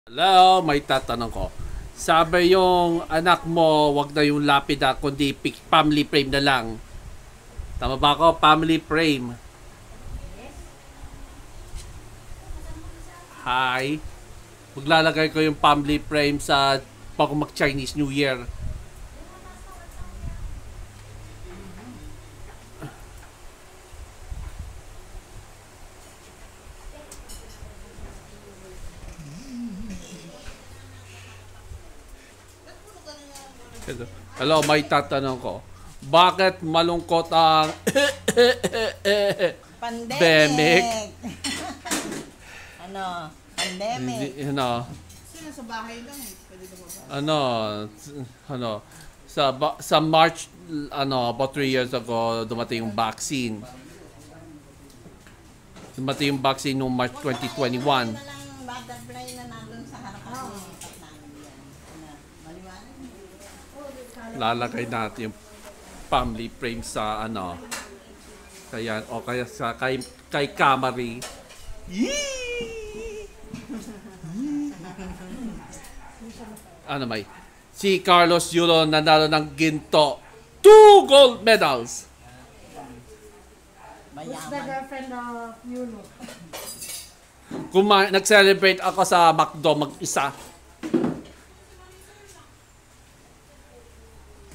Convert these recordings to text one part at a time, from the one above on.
Hello, may tatanong ko. Sabi yung anak mo, wag na yung lapida, kundi family frame na lang. Tama ba ako? Family frame. Hi. Maglalagay ko yung family frame sa pag mag-Chinese New Year. Hello, may tatanong ko. Bakit malungkot ang pandemic? Ano? Pandemic. Sino sa bahay lang eh. Pwede Sa March, about 3 years ago, dumating yung vaccine. Dumating yung vaccine noong March 2021. Butterfly na nandun sa harapan ng ipat namin yan. Maliwanag. Lalagay natin yung family frame sa kaya sa kay Camry. May si Carlos Yulo nanalo ng ginto, 2 gold medals. Who's the girlfriend of Yulo? Nag-celebrate ako sa McDo mag-isa.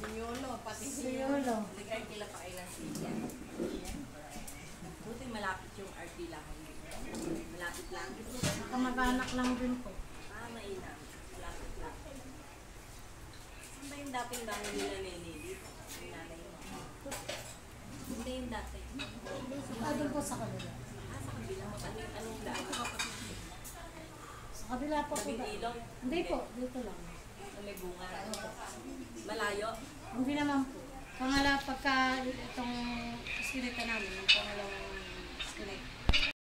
Yulo, pati Si Yulo. Ligar kila pa kailan siya. Buti malapit yung artilahan. Malapit lang. Kamag-anak lang din po. Mainam. Malapit lang. Saan ba yung dating bahay nila Nenedi? Yung nanay mo. Hindi yung dati. Doon po sa kabila. Sa kabila. Anong daan? Sa kabila po po ba? Ilong? Hindi po, dito lang. Na may bunga. Malayo? Hindi naman po. Pangala pagka itong skinita namin, yung pangalawang skinita.